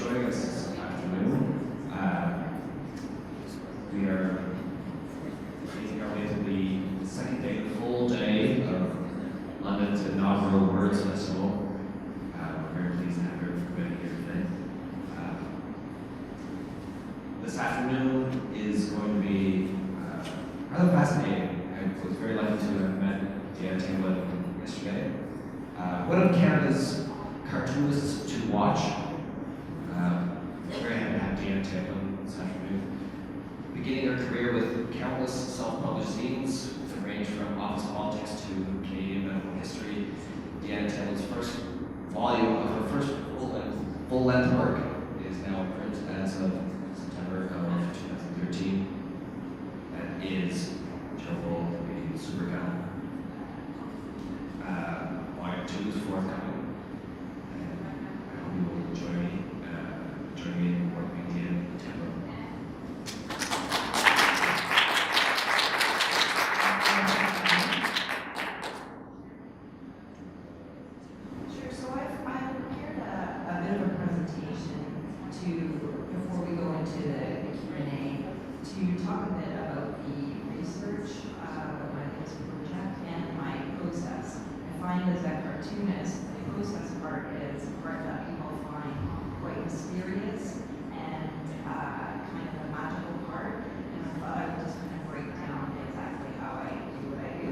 joining us this afternoon. We are making our way to the second day, the full day of London's inaugural Words Festival. We're very pleased to have everybody here today. This afternoon is going to be rather fascinating. I was very lucky to have met Diana Tamblyn yesterday. One of Canada's cartoonists to watch. Very happy to have Diana Tamblyn this afternoon. Beginning her career with countless self-published zines that range from office politics to Canadian medical history, Diana Tamblyn's first volume of her first full-length work is now in print as of September of 2013. That is Gerald Bull, the Supergun. Volume 2 is forthcoming. I hope you will join me in working with Diana Tamblyn. Sure, so I've prepared a bit of a presentation before we go into the Q&A, to talk a bit about the research of my latest project and my process. I find as a cartoonist, the process part is a part that people find quite mysterious and kind of a magical part, and I thought I would just kind of break down exactly how I do what I do.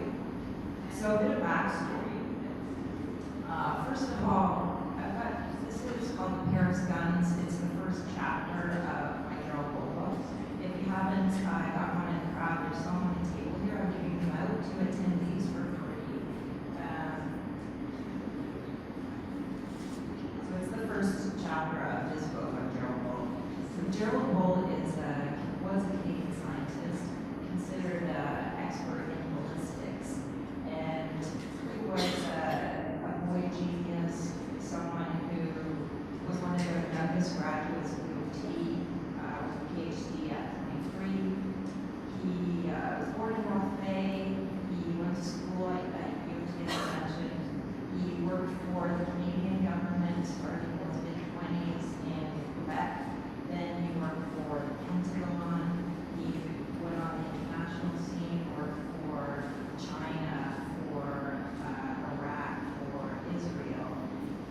So a bit of backstory. First of all, this is called The Paris Guns. It's the first chapter of my Gerald Bull book. If you haven't got one in the crowd, there's some on the table here. I'm giving them out to attendees for free. So it's the first chapter of this book on Gerald Bull. So Gerald Bull was a Canadian scientist, considered an expert in ballistics, and he was a boy genius, someone who was one of the youngest graduates of UT, with a PhD at 23. He was born in North Bay. He went to school at UT, as I mentioned. He worked for the Canadian government starting in his mid-20s in Quebec. Then he worked for the Pentagon. He went on the international scene, worked for China, for Iraq, for Israel.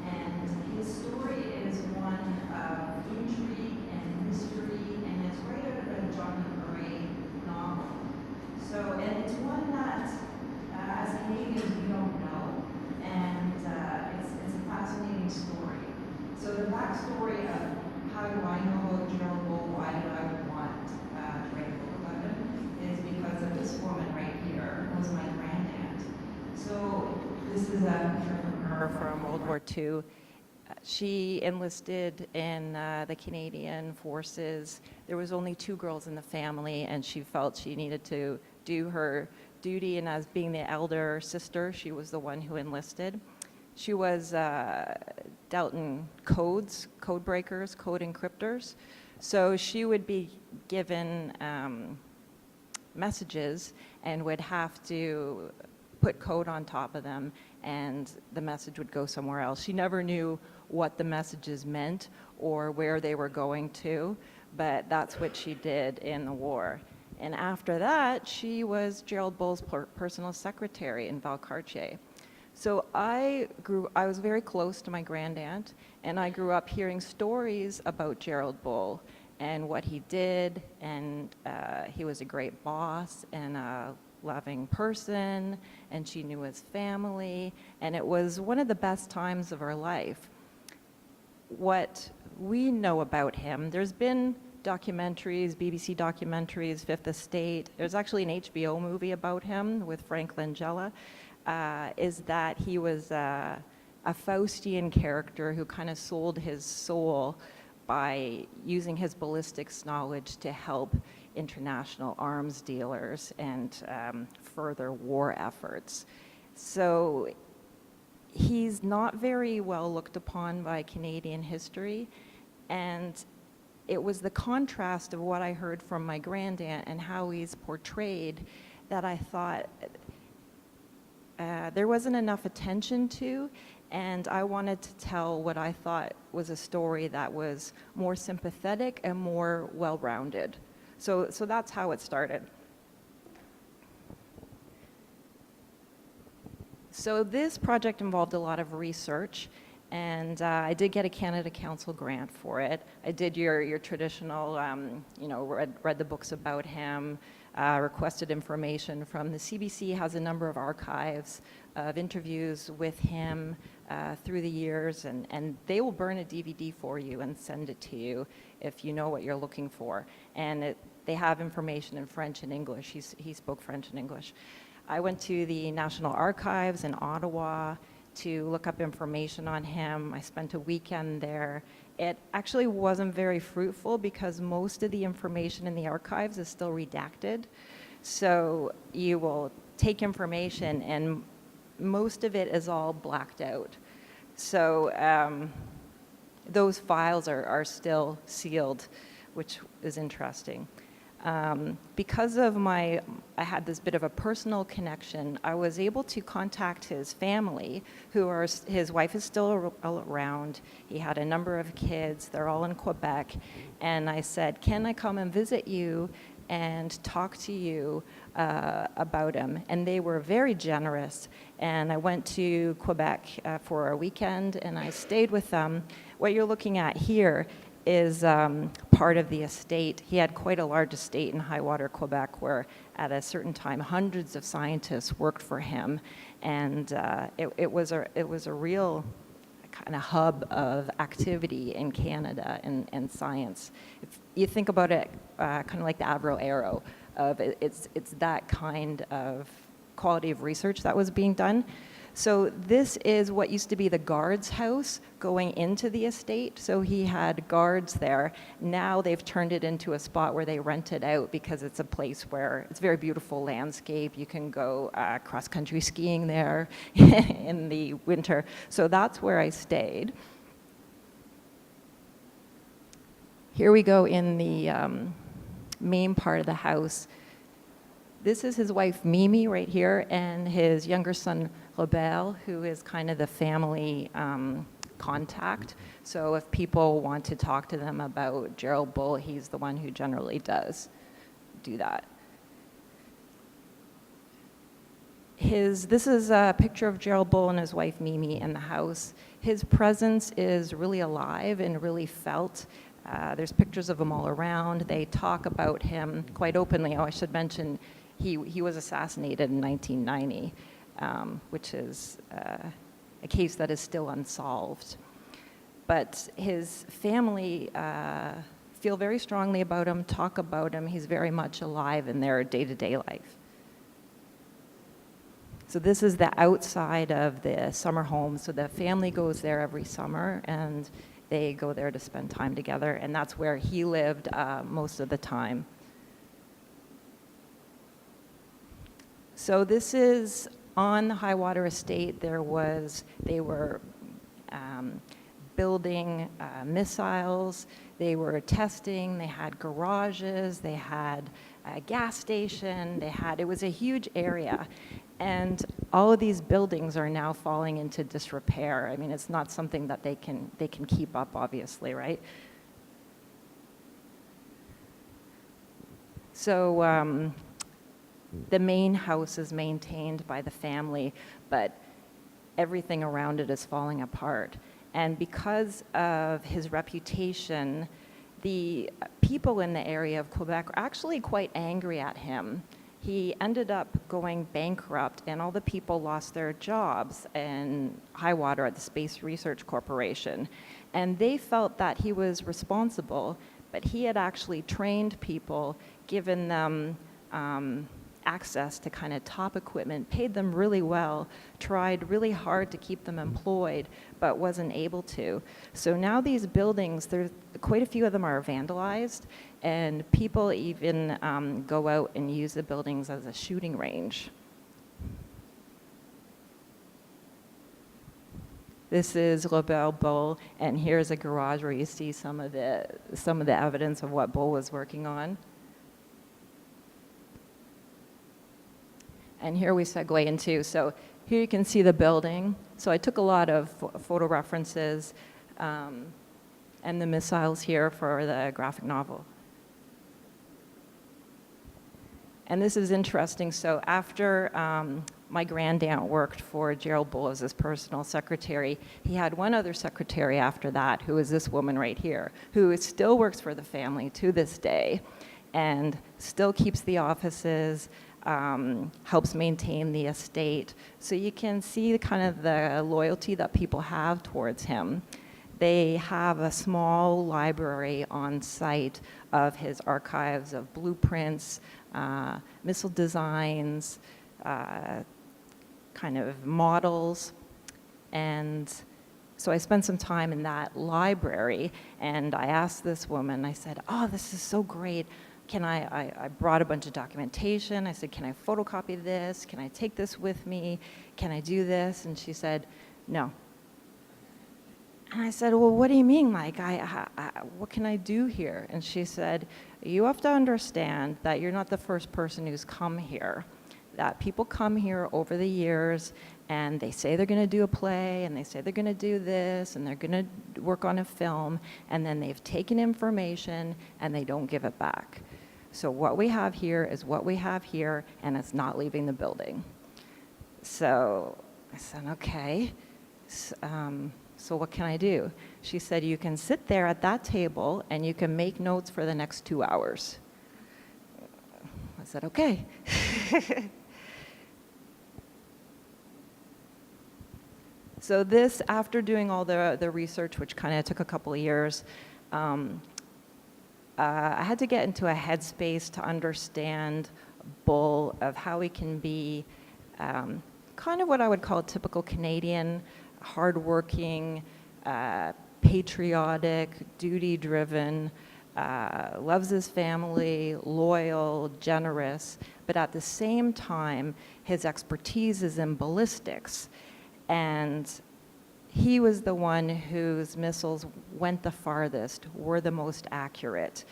And his story is one of intrigue and mystery, and it's right out of a John Le Carré novel. So, and it's one that, as Canadians, we don't know, and it's a fascinating story. So the backstory of how do I know about Gerald Bull, why do I want to write a book about him, is because of this woman right here, who was my grandaunt. So this is a picture from her from World War II. She enlisted in the Canadian forces. There was only 2 girls in the family, and she felt she needed to do her duty, and as being the elder sister, she was the one who enlisted. She was dealt in codes, code breakers, code encryptors. So she would be given messages and would have to put code on top of them, and the message would go somewhere else. She never knew what the messages meant or where they were going to, but that's what she did in the war. And after that, she was Gerald Bull's personal secretary in Valcartier. So I was very close to my grandaunt, and I grew up hearing stories about Gerald Bull and what he did, and he was a great boss and a loving person, and she knew his family, and it was one of the best times of her life. What we know about him, there's been documentaries, BBC documentaries, Fifth Estate. There's actually an HBO movie about him with Frank Langella, is that he was a Faustian character who kind of sold his soul by using his ballistics knowledge to help international arms dealers and further war efforts. So he's not very well looked upon by Canadian history, and it was the contrast of what I heard from my grandaunt and how he's portrayed that I thought there wasn't enough attention to, And I wanted to tell what I thought was a story that was more sympathetic and more well-rounded. So that's how it started. So this project involved a lot of research, and I did get a Canada Council grant for it. I did your traditional, read the books about him, requested information from the CBC, has a number of archives of interviews with him through the years, and they will burn a DVD for you and send it to you if you know what you're looking for. And they have information in French and English. He spoke French and English. I went to the National Archives in Ottawa to look up information on him. I spent a weekend there. It actually wasn't very fruitful because most of the information in the archives is still redacted. So you will take information and most of it is all blacked out. So those files are still sealed, which is interesting. Because of I had this bit of a personal connection, I was able to contact his family, his wife is still around. He had a number of kids, they're all in Quebec. And I said, can I come and visit you and talk to you about him? And they were very generous. And I went to Quebec for a weekend and I stayed with them. What you're looking at here is part of the estate. He had quite a large estate in Highwater, Quebec, where at a certain time hundreds of scientists worked for him, and it was a real kind of hub of activity in Canada and science. If you think about it, kind of like the Avro Arrow, it's that kind of quality of research that was being done. So this is what used to be the guard's house going into the estate. So he had guards there. Now they've turned it into a spot where they rent it out because it's a place where it's very beautiful landscape. You can go cross-country skiing there in the winter. So that's where I stayed. Here we go in the main part of the house. This is his wife, Mimi, right here, and his younger son, Robert, who is kind of the family contact. So if people want to talk to them about Gerald Bull, he's the one who generally does do that. This is a picture of Gerald Bull and his wife, Mimi, in the house. His presence is really alive and really felt. There's pictures of him all around. They talk about him quite openly. Oh, I should mention, he was assassinated in 1990, which is a case that is still unsolved. But his family feel very strongly about him, talk about him. He's very much alive in their day-to-day life. So this is the outside of the summer home. So the family goes there every summer, and they go there to spend time together, and that's where he lived most of the time. So this is on the Highwater estate. They were building missiles, they were testing, they had garages, they had a gas station, it was a huge area. And all of these buildings are now falling into disrepair. I mean, it's not something that they can keep up, obviously, right? So the main house is maintained by the family, but everything around it is falling apart. And because of his reputation, the people in the area of Quebec are actually quite angry at him. He ended up going bankrupt, and all the people lost their jobs in Highwater at the Space Research Corporation. And they felt that he was responsible, but he had actually trained people, given them access to kind of top equipment, paid them really well, tried really hard to keep them employed, but wasn't able to. So now these buildings, there's quite a few of them are vandalized, and people even go out and use the buildings as a shooting range. This is Robert Bull, and here's a garage where you see some of the evidence of what Bull was working on. And here we segue into, so here you can see the building. So I took a lot of photo references and the missiles here for the graphic novel. And this is interesting. So after my grandaunt worked for Gerald Bull as his personal secretary, he had one other secretary after that, who is this woman right here, who still works for the family to this day and still keeps the offices, helps maintain the estate. So you can see kind of the loyalty that people have towards him. They have a small library on site of his archives of blueprints, missile designs, kind of models. And so I spent some time in that library, and I asked this woman, I said, oh, this is so great. Can I brought a bunch of documentation. I said, can I photocopy this? Can I take this with me? Can I do this? And she said, no. And I said, well, what do you mean, like, what can I do here? And she said, you have to understand that you're not the first person who's come here, that people come here over the years and they say they're going to do a play and they say they're going to do this and they're going to work on a film, and then they've taken information and they don't give it back. So what we have here is what we have here, and it's not leaving the building. So I said, okay. So what can I do? She said, you can sit there at that table and you can make notes for the next 2 hours. I said, okay. So this, after doing all the research, which kind of took a couple of years, I had to get into a headspace to understand Bull, of how he can be kind of what I would call a typical Canadian, hardworking, patriotic, duty-driven, loves his family, loyal, generous, but at the same time, his expertise is in ballistics. And he was the one whose missiles went the farthest, were the most accurate,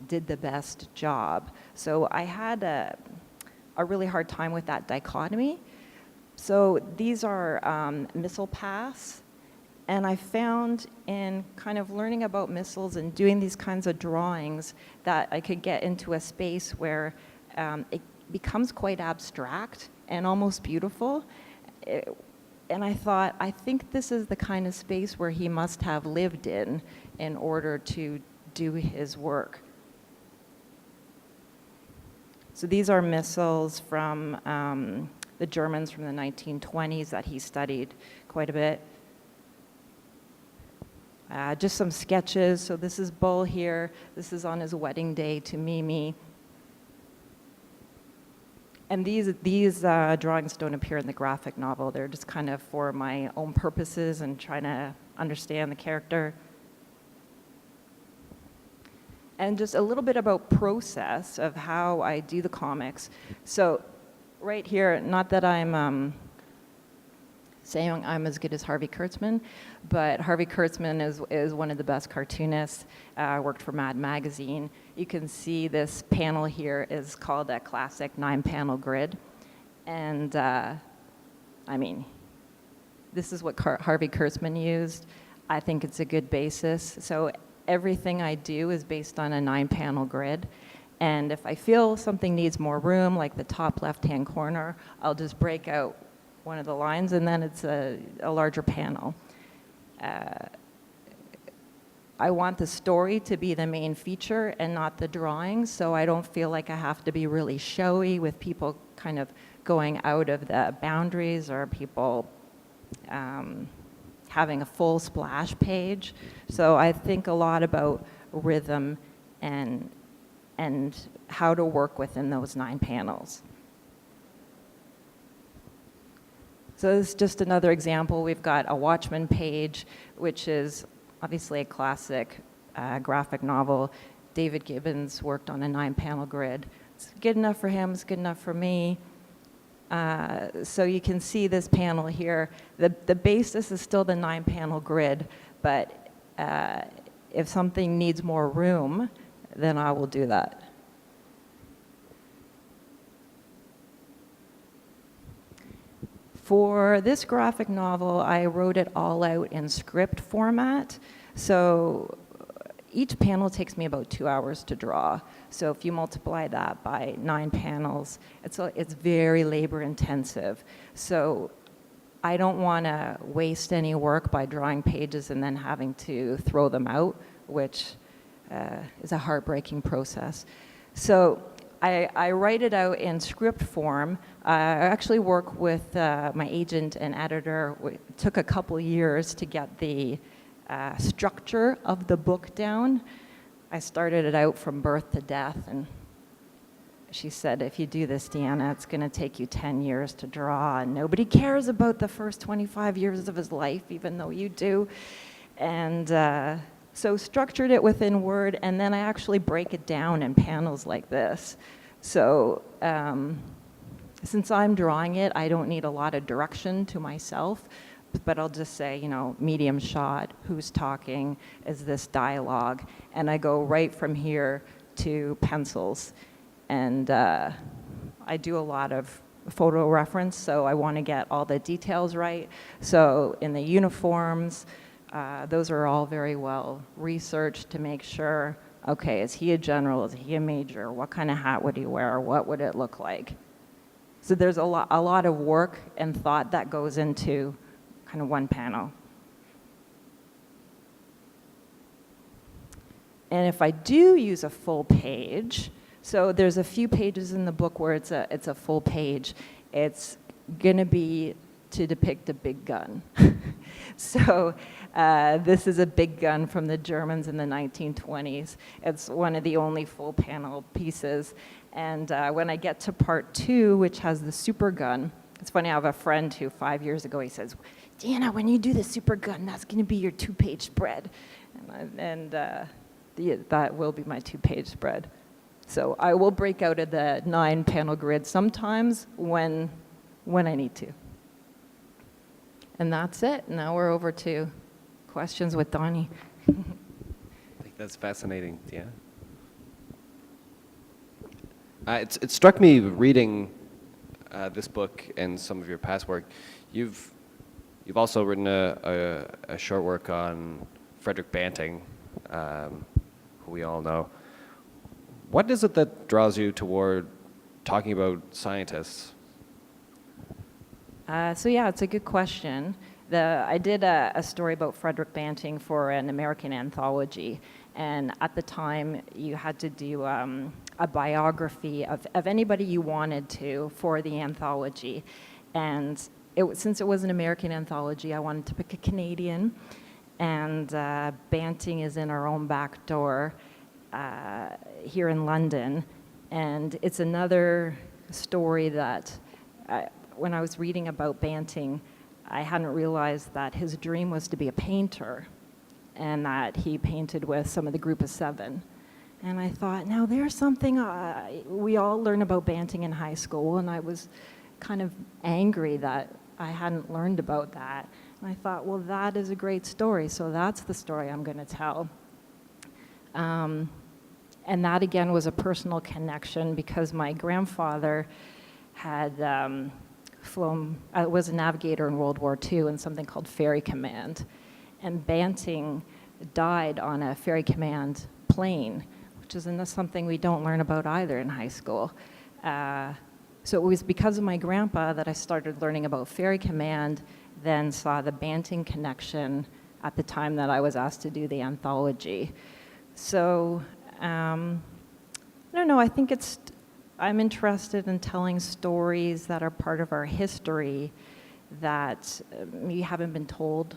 did the best job. So I had a really hard time with that dichotomy. So these are missile paths, and I found in kind of learning about missiles and doing these kinds of drawings that I could get into a space where it becomes quite abstract and almost beautiful. And I thought, I think this is the kind of space where he must have lived in order to do his work. So these are missiles from the Germans from the 1920s that he studied quite a bit. Just some sketches. So this is Bull here. This is on his wedding day to Mimi. And these drawings don't appear in the graphic novel. They're just kind of for my own purposes and trying to understand the character. And just a little bit about process of how I do the comics. So right here, not that I'm saying I'm as good as Harvey Kurtzman, but Harvey Kurtzman is one of the best cartoonists, worked for Mad Magazine. You can see this panel here is called a classic 9-panel grid. And I mean, this is what Harvey Kurtzman used. I think it's a good basis. So everything I do is based on a 9-panel grid. And if I feel something needs more room, like the top left-hand corner, I'll just break out one of the lines, and then it's a larger panel. I want the story to be the main feature and not the drawings, so I don't feel like I have to be really showy with people kind of going out of the boundaries, or people having a full splash page. So I think a lot about rhythm and how to work within those 9 panels. So this is just another example. We've got a Watchmen page, which is obviously a classic graphic novel. David Gibbons worked on a 9-panel grid. It's good enough for him, it's good enough for me. So you can see this panel here. The basis is still the 9-panel grid, but if something needs more room, then I will do that. For this graphic novel, I wrote it all out in script format. So each panel takes me about 2 hours to draw. So if you multiply that by 9 panels, it's very labor intensive. So I don't want to waste any work by drawing pages and then having to throw them out, which is a heartbreaking process. So I write it out in script form. I actually work with my agent and editor. It took a couple years to get the structure of the book down. I started it out from birth to death, and she said, if you do this, Deanna, it's going to take you 10 years to draw, and nobody cares about the first 25 years of his life, even though you do. And so structured it within Word, and then I actually break it down in panels like this. So since I'm drawing it, I don't need a lot of direction to myself, but I'll just say, you know, medium shot, who's talking, is this dialogue? And I go right from here to pencils. And I do a lot of photo reference, so I want to get all the details right. So in the uniforms, those are all very well researched to make sure, okay, is he a general, is he a major, what kind of hat would he wear, what would it look like? So there's a lot of work and thought that goes into kind of one panel. And if I do use a full page, so there's a few pages in the book where it's a full page. It's going to be to depict a big gun. So this is a big gun from the Germans in the 1920s. It's one of the only full panel pieces. And when I get to part 2, which has the Supergun, it's funny, I have a friend who 5 years ago, he says, Deanna, when you do the Supergun, that's going to be your 2-page spread. And that will be my 2-page spread. So I will break out of the 9-panel grid sometimes when I need to. And that's it. Now we're over to questions with Donnie. I think that's fascinating, Deanna. It struck me reading this book and some of your past work. You've also written a short work on Frederick Banting, who we all know. What is it that draws you toward talking about scientists? So yeah, it's a good question. I did a story about Frederick Banting for an American anthology, and at the time you had to do a biography of anybody you wanted to for the anthology. And since it was an American anthology, I wanted to pick a Canadian, and Banting is in our own back door here in London. And it's another story that when I was reading about Banting, I hadn't realized that his dream was to be a painter, and that he painted with some of the group of 7. And I thought, now there's something, we all learn about Banting in high school, and I was kind of angry that I hadn't learned about that. And I thought, well, that is a great story, so that's the story I'm going to tell. And that, again, was a personal connection because my grandfather had was a navigator in World War II in something called Ferry Command. And Banting died on a Ferry Command plane, which is something we don't learn about either in high school. So it was because of my grandpa that I started learning about Ferry Command, then saw the Banting connection at the time that I was asked to do the anthology. So, I don't know, I think I'm interested in telling stories that are part of our history that we haven't been told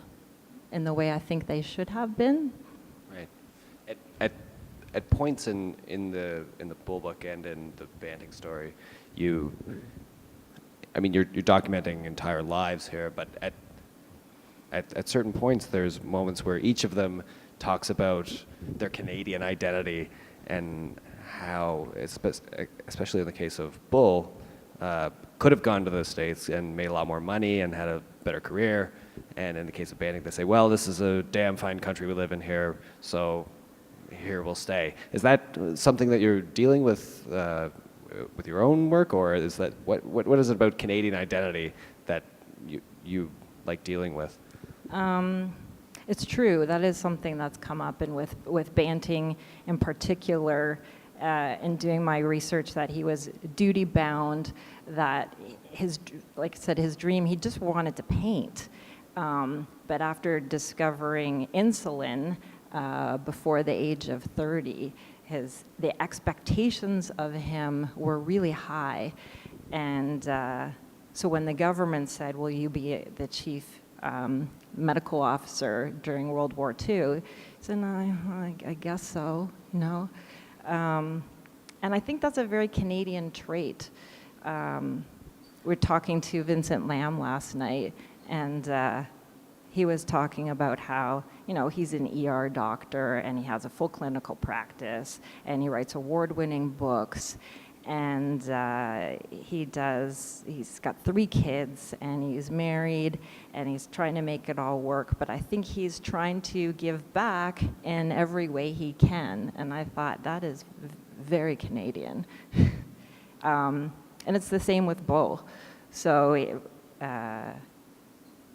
in the way I think they should have been. Right. At points in the Bull book and in the Banting story, you're documenting entire lives here, but at certain points there's moments where each of them talks about their Canadian identity and how, especially in the case of Bull, could have gone to the States and made a lot more money and had a better career. And in the case of Banting, they say, well, this is a damn fine country we live in here, so here we'll stay. Is that something that you're dealing with your own work, or is that what is it about Canadian identity that you like dealing with? It's true. That is something that's come up, and with Banting in particular, in doing my research, that he was duty bound, that like I said, his dream, he just wanted to paint. But after discovering insulin before the age of 30, the expectations of him were really high. And so when the government said, will you be the chief medical officer during World War II, he said, no, I guess so, you know. And I think that's a very Canadian trait. We're talking to Vincent Lam last night, and he was talking about how, you know, he's an ER doctor and he has a full clinical practice and he writes award-winning books, and he's got 3 kids and he's married and he's trying to make it all work, but I think he's trying to give back in every way he can, and I thought that is very Canadian. And it's the same with Bull. So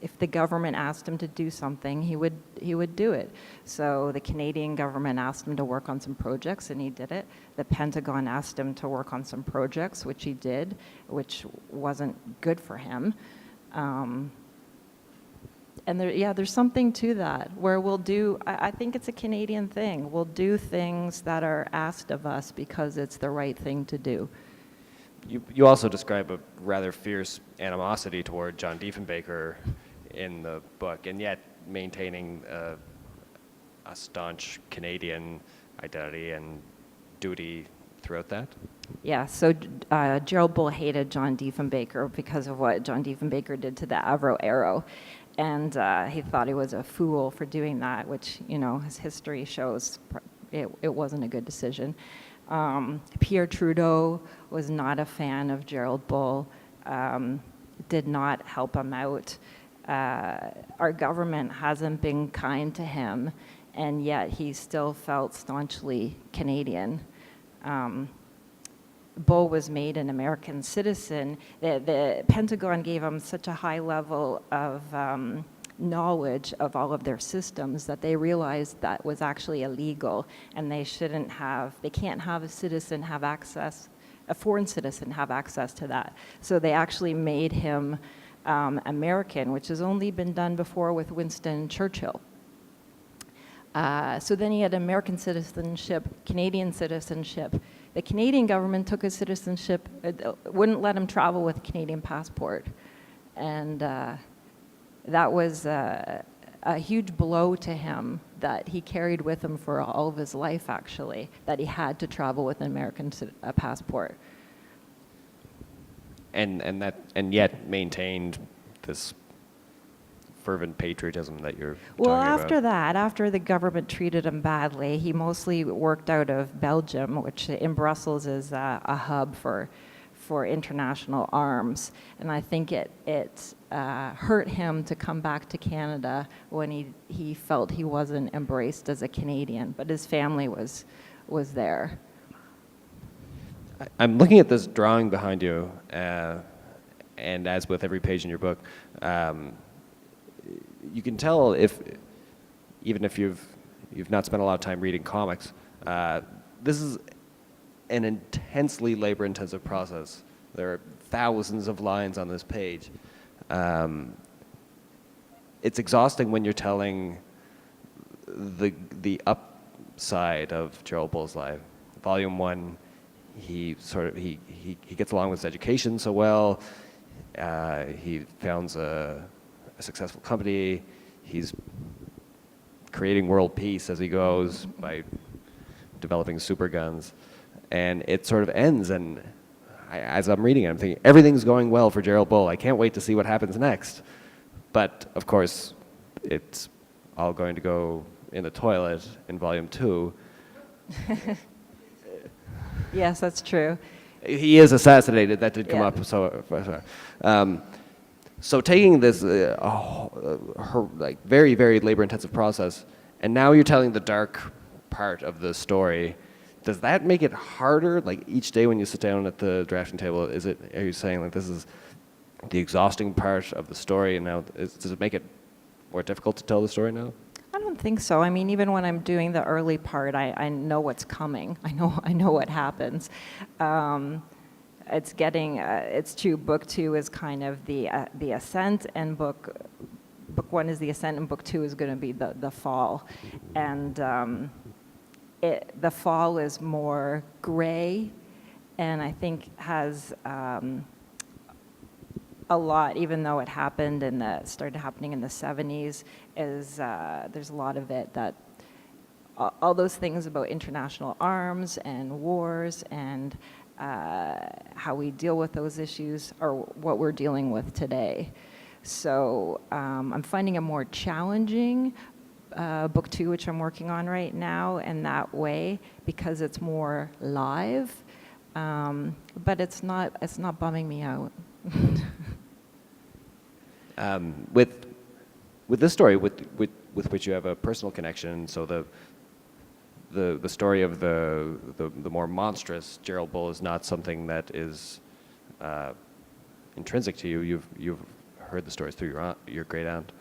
if the government asked him to do something, he would do it. So the Canadian government asked him to work on some projects, and he did it. The Pentagon asked him to work on some projects, which he did, which wasn't good for him. And there's something to that, where I think it's a Canadian thing. We'll do things that are asked of us because it's the right thing to do. You also describe a rather fierce animosity toward John Diefenbaker in the book, and yet maintaining a staunch Canadian identity and duty throughout that? Yeah, so Gerald Bull hated John Diefenbaker because of what John Diefenbaker did to the Avro Arrow. And he thought he was a fool for doing that, which, you know, his history shows it wasn't a good decision. Pierre Trudeau was not a fan of Gerald Bull, did not help him out. Our government hasn't been kind to him, and yet he still felt staunchly Canadian. Bull was made an American citizen. The Pentagon gave him such a high level of knowledge of all of their systems that they realized that was actually illegal, and they can't have a foreign citizen have access to that. So they actually made him American, which has only been done before with Winston Churchill. So then he had American citizenship, Canadian citizenship. The Canadian government took his citizenship, wouldn't let him travel with a Canadian passport. And that was a huge blow to him that he carried with him for all of his life, actually, that he had to travel with an American passport. And yet maintained this fervent patriotism that you're Well, talking about. after the government treated him badly, he mostly worked out of Belgium, which in Brussels is a hub for international arms. And I think it hurt him to come back to Canada when he felt he wasn't embraced as a Canadian, but his family was there. I'm looking at this drawing behind you, and as with every page in your book, you can tell even if you've not spent a lot of time reading comics, this is an intensely labor-intensive process. There are thousands of lines on this page. It's exhausting when you're telling the upside of Gerald Bull's life. Volume 1, he gets along with his education so well. He founds a successful company. He's creating world peace as he goes by developing superguns. And it sort of ends, and as I'm reading it, I'm thinking, everything's going well for Gerald Bull. I can't wait to see what happens next. But, of course, it's all going to go in the toilet in Volume 2. Yes, that's true. He is assassinated. That did come Yeah. up. So taking this very, very labor-intensive process, and now you're telling the dark part of the story. Does that make it harder? Like each day when you sit down at the drafting table, are you saying like this is the exhausting part of the story, and now does it make it more difficult to tell the story now? I don't think so. I mean, even when I'm doing the early part, I know what's coming. I know what happens. It's getting, it's true, book 2 is kind of the ascent, and book 1 is the ascent, and book 2 is going to be the fall. And the fall is more gray, and I think has a lot, even though it happened and started happening in the 70s, is there's a lot of it that all those things about international arms and wars and how we deal with those issues are what we're dealing with today. So I'm finding a more challenging book 2, which I'm working on right now, in that way, because it's more live, but it's not bumming me out. With this story, with which you have a personal connection, so the story of the more monstrous Gerald Bull is not something that is intrinsic to you. You've heard the stories through your great aunt,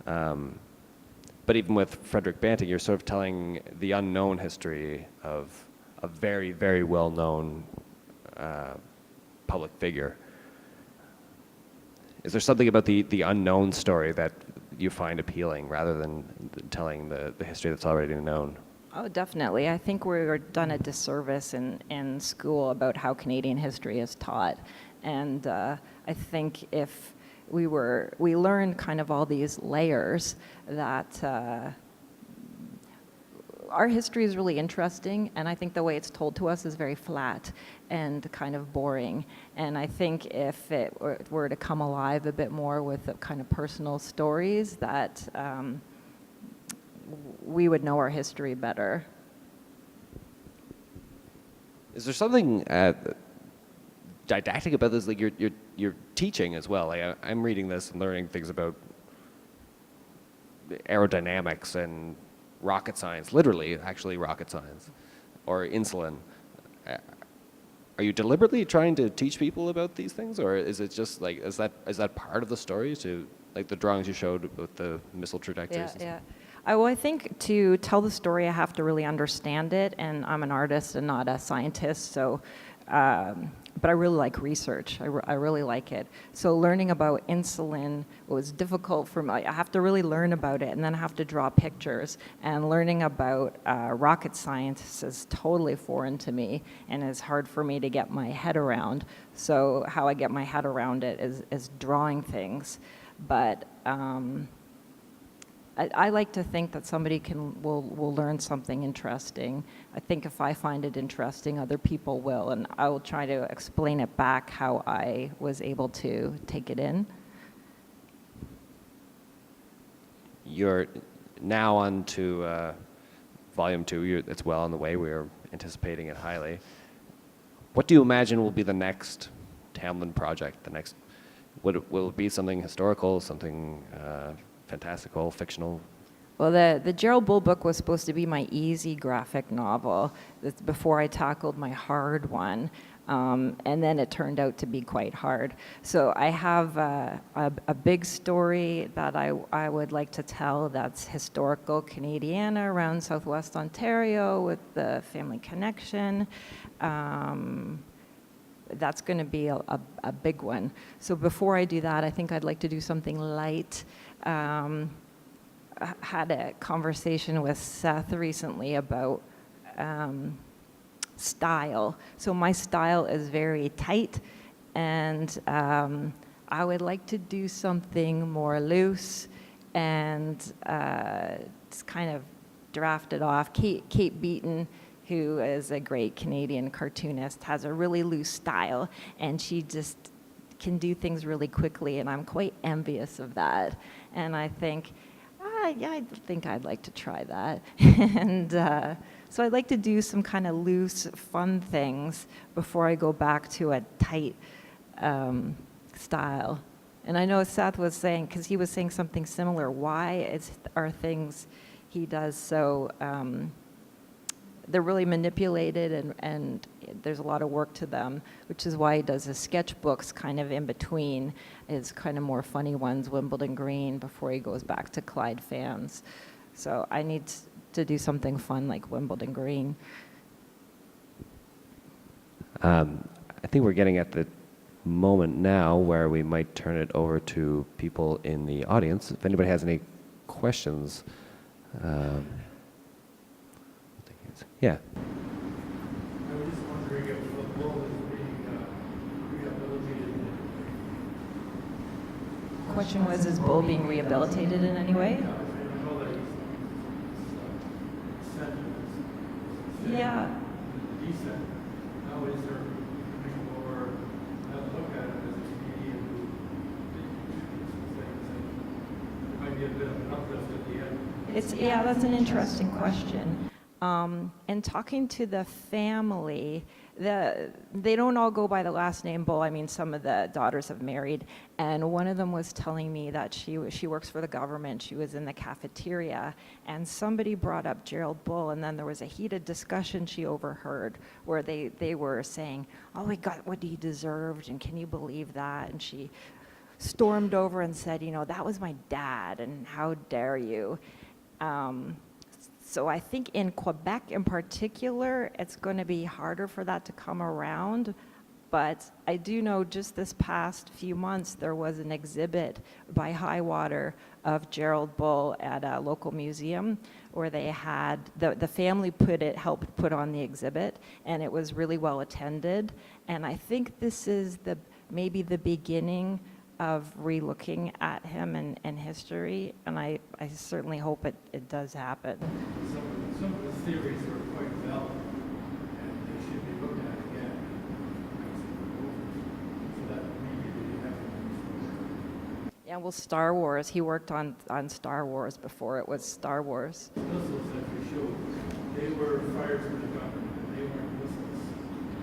but even with Frederick Banting, you're sort of telling the unknown history of a very, very well-known public figure. Is there something about the unknown story that you find appealing rather than telling the history that's already known? Oh, definitely. I think we're done a disservice in school about how Canadian history is taught. And I think if we learned kind of all these layers, that our history is really interesting, and I think the way it's told to us is very flat and kind of boring. And I think if it were to come alive a bit more with the kind of personal stories, that we would know our history better. Is there something didactic about this? Like you're teaching as well. Like I'm reading this and learning things about aerodynamics and rocket science, literally, actually rocket science, or insulin. Are you deliberately trying to teach people about these things, or is it just like is that part of the story, to like the drawings you showed with the missile trajectories? Yeah. Well, I think to tell the story, I have to really understand it, and I'm an artist and not a scientist, so. But I really like research. I really like it. So learning about insulin was difficult for me. I have to really learn about it, and then I have to draw pictures. And learning about rocket science is totally foreign to me, and it's hard for me to get my head around. So how I get my head around it is drawing things. But I like to think that somebody will learn something interesting. I think if I find it interesting, other people will, and I will try to explain it back how I was able to take it in. You're now on to volume 2. It's well on the way. We're anticipating it highly. What do you imagine will be the next Tamblyn project? Will it be something historical, something fantastical, fictional? Well, the Gerald Bull book was supposed to be my easy graphic novel. That's before I tackled my hard one. And then it turned out to be quite hard. So I have a big story that I would like to tell that's historical Canadiana around Southwest Ontario with the family connection. That's going to be a big one. So before I do that, I think I'd like to do something light. I had a conversation with Seth recently about style. So my style is very tight, and I would like to do something more loose and just kind of draft it off. Kate Beaton, who is a great Canadian cartoonist, has a really loose style, and she just can do things really quickly, and I'm quite envious of that. And I think, I think I'd like to try that. And so I'd like to do some kind of loose, fun things before I go back to a tight style. And I know Seth was saying, because he was saying something similar, why are things he does so they're really manipulated, and there's a lot of work to them, which is why he does his sketchbooks kind of in between, his kind of more funny ones, Wimbledon Green, before he goes back to Clyde fans. So I need to do something fun like Wimbledon Green. I think we're getting at the moment now where we might turn it over to people in the audience. If anybody has any questions. Yeah. I was just wondering if the bull is being rehabilitated. The question was, is Bull being rehabilitated in any way? I know that he's sentenced. Yeah. Decent. Now is there becoming more, look at it as a comedian who did these things, and there might be a bit of an uplift at the end. Yeah, that's an interesting question. And talking to the family, they don't all go by the last name Bull. I mean, some of the daughters have married, and one of them was telling me that she works for the government. She was in the cafeteria, and somebody brought up Gerald Bull, and then there was a heated discussion she overheard where they were saying, "Oh, we got what he deserved, and can you believe that?" And she stormed over and said, "That was my dad, and how dare you?" So I think in Quebec in particular, it's going to be harder for that to come around. But I do know just this past few months, there was an exhibit by Highwater of Gerald Bull at a local museum where they had, the family helped put on the exhibit, and it was really well attended. And I think this is maybe the beginning of re-looking at him and history, and I certainly hope it does happen. Some of the theories are quite valid, and they should be looked at again. So that maybe they have. Yeah, well, Star Wars, he worked on Star Wars before it was Star Wars. Missiles that we showed, they were fired from the government, and they weren't missiles.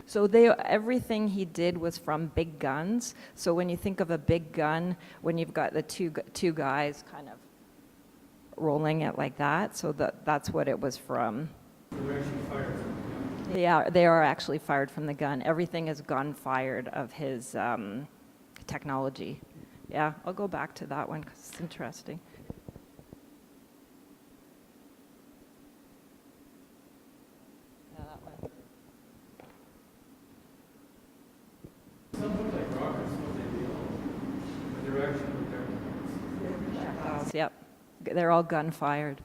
So everything he did was from big guns. So when you think of a big gun, when you've got the two guys kind of rolling it like that, so that's what it was from. They were actually fired from the gun. Yeah, they are actually fired from the gun. Everything is gun-fired of his technology. Yeah, I'll go back to that one because it's interesting. Yeah, that one. Some look like rockets when they build, but they're actually Yep, they're all gun-fired.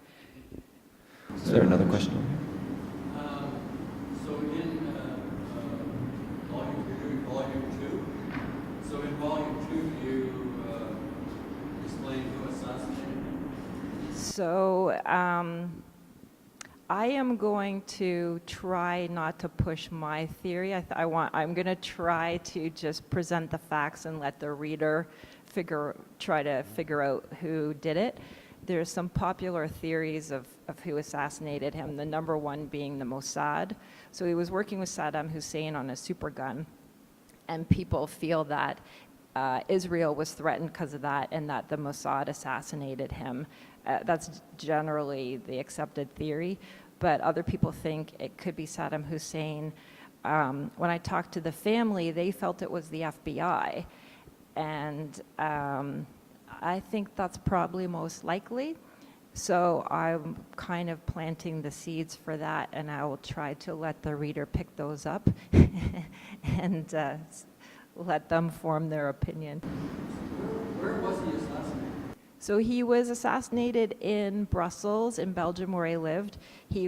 Is there another question? So in volume, you're doing volume 2. So in volume 2, you explain who assassinated him? So I am going to try not to push my theory. I'm going to try to just present the facts and let the reader try to figure out who did it. There's some popular theories of who assassinated him, the number one being the Mossad. So he was working with Saddam Hussein on a supergun, and people feel that Israel was threatened because of that, and that the Mossad assassinated him. That's generally the accepted theory, but other people think it could be Saddam Hussein. When I talked to the family, they felt it was the FBI, and I think that's probably most likely. So I'm kind of planting the seeds for that, and I will try to let the reader pick those up and let them form their opinion. Where was he assassinated? So he was assassinated in Brussels, in Belgium, where he lived. He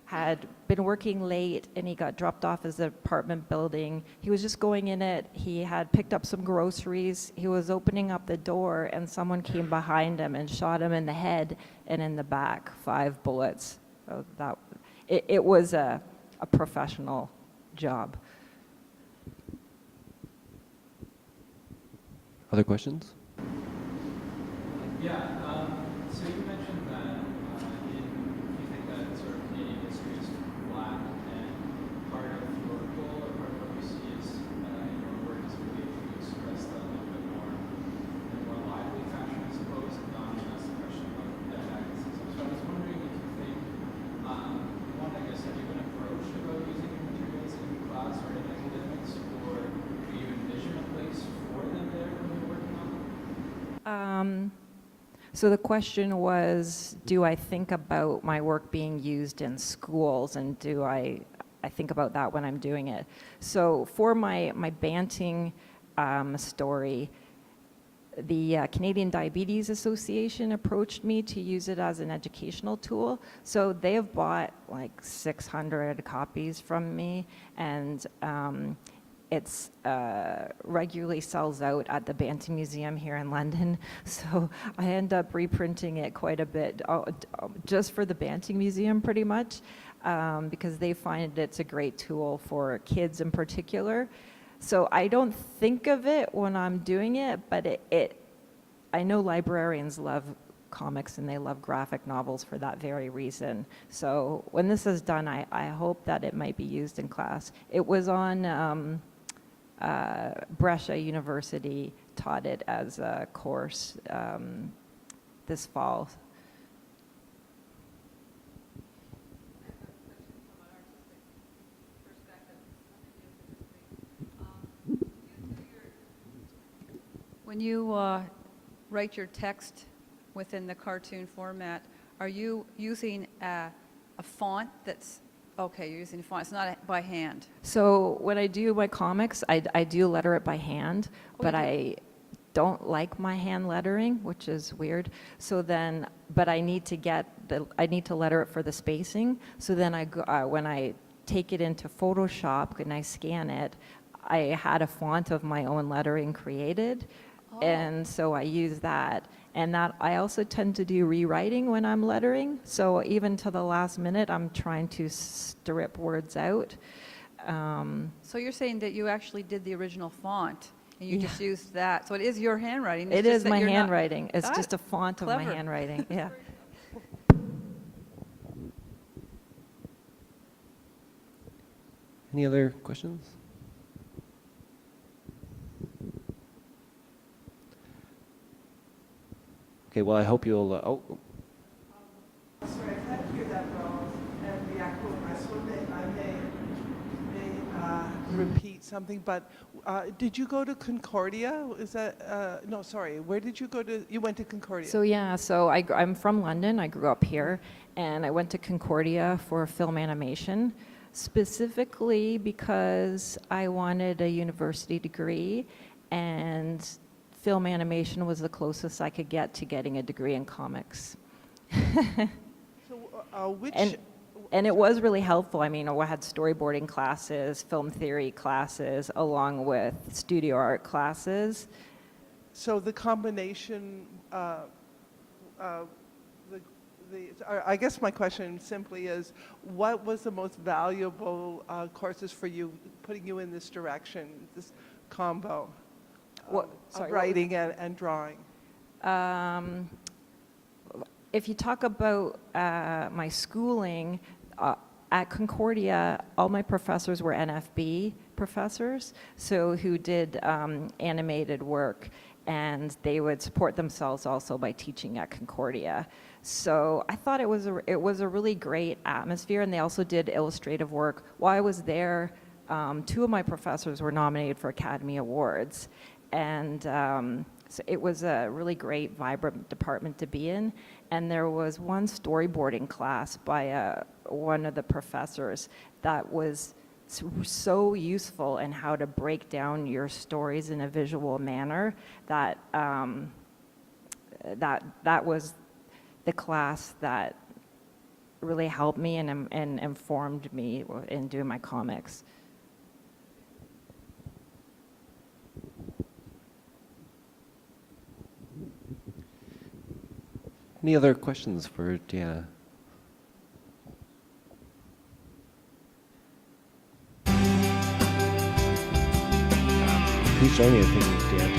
had been working late, and he got dropped off his apartment building. He was just going in it. He had picked up some groceries. He was opening up the door, and someone came behind him and shot him in the head and in the back, 5 bullets. So it was a professional job. Other questions? Yeah, so you mentioned that you think that sort of Canadian history is flat, and part of your goal or part of what you see is in your work is really to express that a little bit more in a more lively fashion, I suppose. Donnie asked the question about that. So I was wondering if you think, one, I guess, have you So the question was, do I think about my work being used in schools, and do I think about that when I'm doing it? So for my Banting story, the Canadian Diabetes Association approached me to use it as an educational tool. So they have bought like 600 copies from me, and it's regularly sells out at the Banting Museum here in London. So I end up reprinting it quite a bit, just for the Banting Museum pretty much, because they find it's a great tool for kids in particular. So I don't think of it when I'm doing it, but I know librarians love comics and they love graphic novels for that very reason. So when this is done, I hope that it might be used in class. It was on Brescia University, taught it as a course this fall. When you write your text within the cartoon format, are you using a font that's, okay, you're using a font, it's not by hand? So when I do my comics, I do letter it by hand, but I don't like my hand lettering, which is weird. So then, but I need to letter it for the spacing. So then when I take it into Photoshop and I scan it, I had a font of my own lettering created. And so I use that. And that I also tend to do rewriting when I'm lettering. So even to the last minute, I'm trying to strip words out. So you're saying that you actually did the original font and you just used that. So it is your handwriting. It's It just is that my you're not- handwriting. It's just a font of my clever. handwriting. Yeah. Any other questions? Okay, well, I hope you'll. Sorry, I can't hear that well and react well. So I may repeat something, but did you go to Concordia? Is that, no, sorry, where did you go to? You went to Concordia. So yeah, so I'm from London. I grew up here, and I went to Concordia for film animation, specifically because I wanted a university degree, and film animation was the closest I could get to getting a degree in comics. So which... And it was really helpful. I mean, I had storyboarding classes, film theory classes, along with studio art classes. So the combination, I guess my question simply is, what was the most valuable courses for you, putting you in this direction, this combo of writing and drawing? If you talk about my schooling, at Concordia, all my professors were NFB professors, so who did animated work, and they would support themselves also by teaching at Concordia. So I thought it was a really great atmosphere, and they also did illustrative work. While I was there, 2 of my professors were nominated for Academy Awards, and so it was a really great, vibrant department to be in. And there was one storyboarding class by one of the professors that was so useful in how to break down your stories in a visual manner that that was the class that really helped me and informed me in doing my comics. Any other questions for Diana? Please join me in thanking Diana.